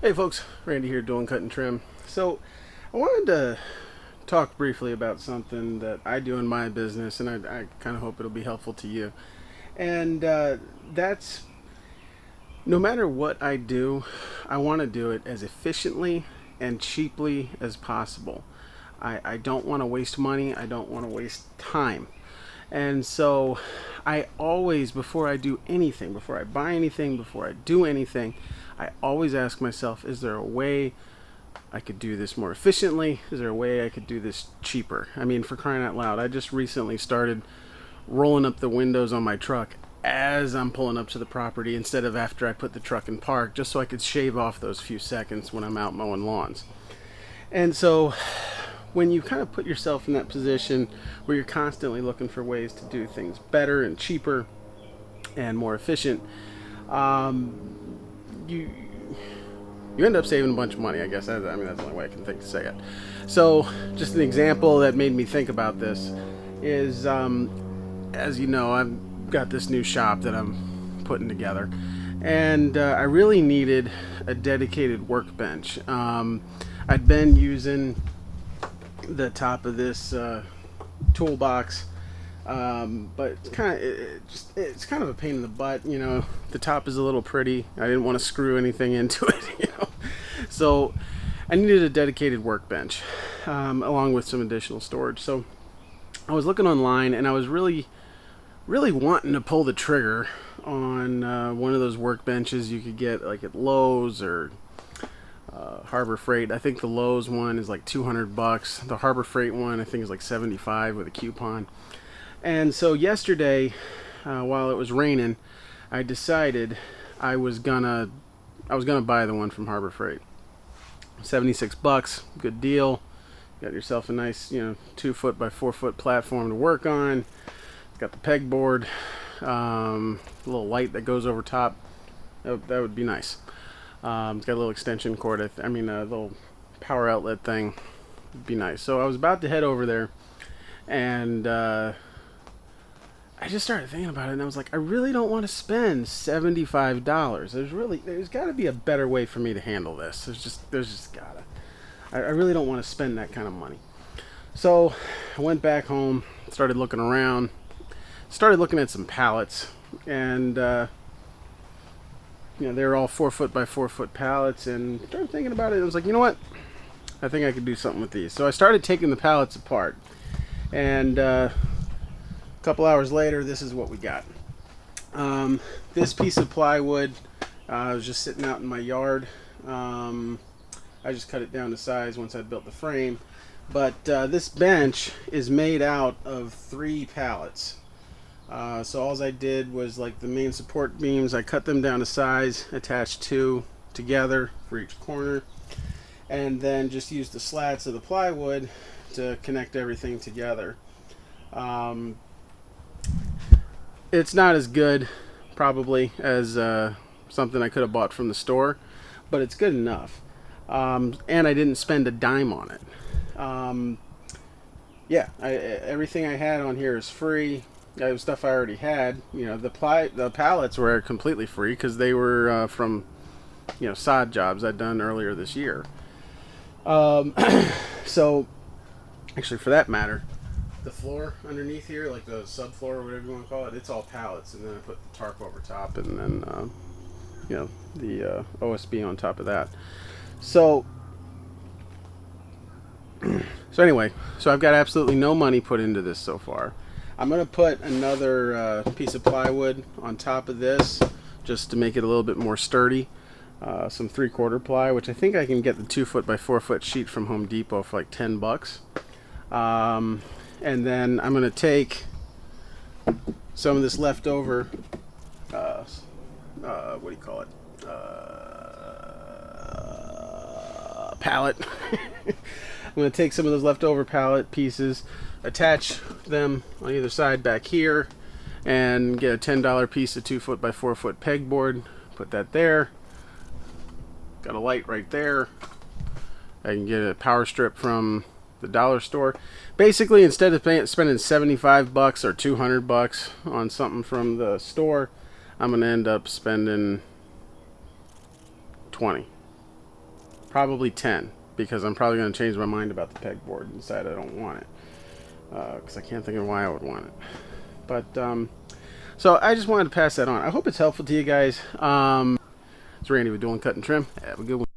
Hey folks, Randy here, Dulin Cut Trim. So I wanted to talk briefly about something that I do in my business, and I kind of hope it'll be helpful to you. And that's no matter what I do, I want to do it as efficiently and cheaply as possible. I don't want to waste money. I don't want to waste time. And so I always, before I do anything, before I buy anything, before I do anything, I always ask myself, is there a way I could do this more efficiently? Is there a way I could do this cheaper? I mean, for crying out loud, I just recently started rolling up the windows on my truck as I'm pulling up to the property instead of after I put the truck in park, just so I could shave off those few seconds when I'm out mowing lawns. And so when you kind of put yourself in that position where you're constantly looking for ways to do things better and cheaper and more efficient, you end up saving a bunch of money, I guess. I mean, that's the only way I can think to say it. So just an example that made me think about this is, as you know, I've got this new shop that I'm putting together, and I really needed a dedicated workbench. I'd been using the top of this toolbox, but it's kind of a pain in the butt. You know, the top is a little pretty. I didn't want to screw anything into it, so I needed a dedicated workbench, along with some additional storage. So I was looking online, and I was really wanting to pull the trigger on one of those workbenches you could get like at Lowe's or Harbor Freight. I think the Lowe's one is like $200. The Harbor Freight one I think is like $75 with a coupon. And so yesterday, while it was raining, I decided I was gonna buy the one from Harbor Freight. $76, good deal. Got yourself a nice, 2-foot by 4-foot platform to work on. It's got the pegboard, a little light that goes over top. That would be nice. It's got a little extension cord. A little power outlet thing. Would be nice. So I was about to head over there, and I just started thinking about it, and I was like, I really don't want to spend $75. There's got to be a better way for me to handle this. There's just gotta. I really don't want to spend that kind of money. So I went back home, started looking around, started looking at some pallets, and they're all 4-foot by 4-foot pallets, and started thinking about it. I was like, you know what? I think I could do something with these. So I started taking the pallets apart, and a couple hours later, this is what we got. This piece of plywood was just sitting out in my yard. I just cut it down to size once I built the frame. But this bench is made out of 3 pallets. So all I did was, like, the main support beams, I cut them down to size, attached 2 together for each corner, and then just used the slats of the plywood to connect everything together. It's not as good, probably, as something I could have bought from the store, but it's good enough. And I didn't spend a dime on it. Everything I had on here is free. It was stuff I already had. The pallets were completely free because they were from sod jobs I'd done earlier this year. So actually, for that matter, the floor underneath here, like the subfloor or whatever you want to call it, it's all pallets, and then I put the tarp over top, and then the OSB on top of that. So anyway, I've got absolutely no money put into this so far. I'm going to put another piece of plywood on top of this just to make it a little bit more sturdy. Some 3/4 ply, which I think I can get the 2-foot by 4-foot sheet from Home Depot for like $10. And then I'm going to take some of this leftover, what do you call it? Pallet. I'm going to take some of those leftover pallet pieces, attach them on either side back here, and get a $10 piece of 2-foot by 4-foot pegboard. Put that there. Got a light right there. I can get a power strip from the dollar store. Basically, instead of spending $75 or $200 on something from the store, I'm going to end up spending 20. Probably 10, because I'm probably going to change my mind about the pegboard and decide I don't want it. Because I can't think of why I would want it. But, so I just wanted to pass that on. I hope it's helpful to you guys. It's Randy with Dulin Cut Trim. Have a good one.